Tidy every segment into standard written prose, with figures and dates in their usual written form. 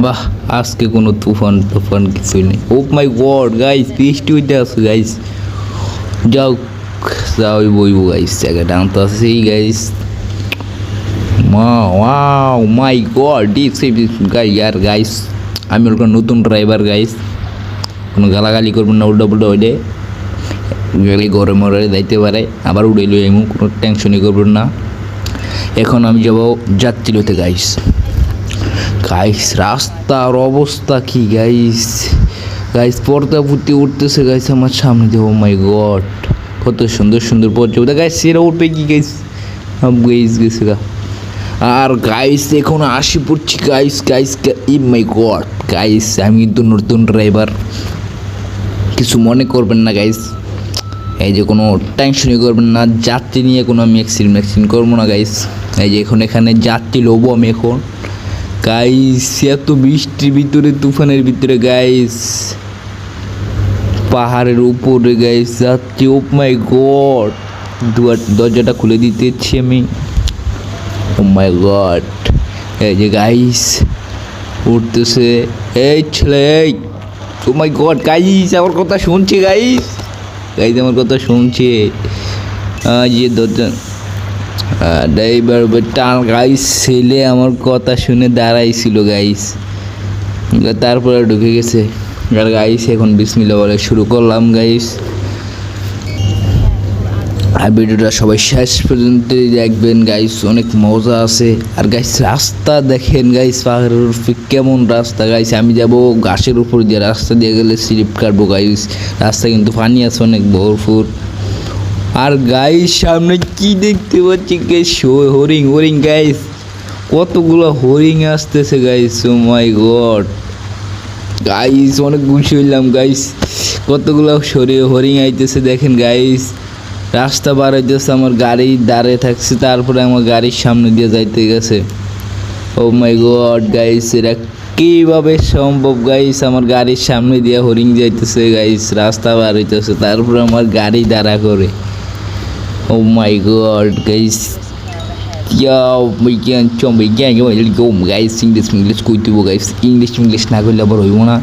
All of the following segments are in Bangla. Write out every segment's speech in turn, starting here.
বাহ, আজকে কোনো তুফান তুফান কিছুই নেই। ও মাই গড গাইস, বৃষ্টি হইতে আছে গাইস। যাও যাও বইবো গাইস, জায়গাটা আনতে আছে guys. Wow my god this guy year guys, আমি ওরকম নতুন ড্রাইভার গাইস, কোনো গালাগালি করবেন না, উল্টা পুল্টা ওইডে গেলে ঘরে মরে যাইতে পারে, আবার উড়ে লই এমন কোনো টেনশনই করবেন না। এখন আমি যাব যাত্রীতে গাইস। গাইস রাস্তার অবস্থা কি গাইস, গাইস পর্দা ফুটে উঠতেছে গাইস আমার সামনে দিয়ে। ও মাই গড কত সুন্দর সুন্দর পর্দা গাইস, সেরা উঠবে কি গাইস, গাইস গেছে গা। আর গাইস এখন আসি পড়ছি গাইস, গাইস ই মাই গড গাইস, আমি কিন্তু নতুন ড্রাইভার, কিছু মনে করবেন না গাইস, এই যে কোনো টেনশনই করবেন না, যাত্রী নিয়ে কোনো আমি অ্যাক্সিডেন্ট করবো না গাইস। এই যে এখন এখানে যাত্রী লবো আমি এখন গাইস, এত বৃষ্টির ভিতরে তুফানের ভিতরে গাইস, পাহাড়ের উপরে গাইস যাত্রী। ও মাই গড, দরজাটা খুলে দিতেছি আমি। ও মাই গড, এই যে গাইস উঠতেছে এই ছেলে, এই ও মাই গড গাইস আমার কথা শুনছে গাইস, গাইস আমার কথা শুনছে। যে দরজা ড্রাইভার টান গাইস, ছেলে আমার কথা শুনে দাঁড়াইছিল গাইস, তারপরে ঢুকে গেছে। আর গাইস এখন বিসমিল্লাহ বলে শুরু করলাম গাইস। আর ভিডিওটা সবাই শেষ পর্যন্ত দেখবেন গাইস, অনেক মজা আছে। আর গাইস রাস্তা দেখেন গাইস, পাহাড়ের উপরে কেমন রাস্তা গাইস, আমি যাব ঘাসের উপর দিয়ে, রাস্তা দিয়ে গেলে স্লিপ কাটবো গাইস। রাস্তা কিন্তু পানি আছে অনেক ভরপুর। আর গাইস সামনে কি দেখতে পাচ্ছি গাইস, হরিং হরিং গাইস, কতগুলো হরিং আসতেছে গাইস। ও মাই গড গাইস অনেক খুশি হইলাম গাইস, কতগুলো হরিং আইতেছে দেখেন গাইস। রাস্তা বাড়াইতেছে, আমার গাড়ি দাঁড়িয়ে থাকছে, তারপরে আমার গাড়ির সামনে দিয়ে যাইতে গেছে। ও মাই গড গাইস, এরা কীভাবে সম্ভব গাইস, আমার গাড়ির সামনে দিয়ে হরিং যাইতেছে গাইস, রাস্তা বাড়াইতেছে, তারপরে আমার গাড়ি দাঁড়া করে। ও মাই গড গাইস, গাইস ইংলিশ কই দিব গাইস, ইংলিশ না করলে আবার হইব না।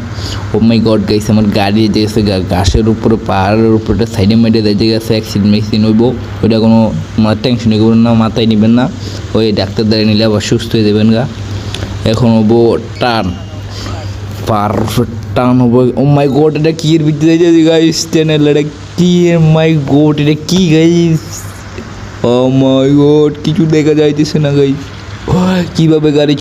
ও মাই গড গাইস, আমার গাড়ি যেতেছে ঘাসের উপরে, পাহাড়ের উপরে সাইডে মাইডে যাইতে গেছে, অ্যাক্সিডেন্ট হইব, ওইটা কোনো টেনশনই করবেন না, মাথায় নেবেন না, ওই ডাক্তার দাঁড়িয়ে নিলে আবার সুস্থ হয়ে দেবেন গা। এখন হবো টান, পারফেক্ট টান হবো। ও মাই গড এটা কি এর ভিতরে যাইতেছে গাইস, চ্যানেল এটা কি, মাই গড এটা কি গাইস, ও মাই গড কিছু দেখা যাইতেছে না গাইস, কিভাবে গাড়ি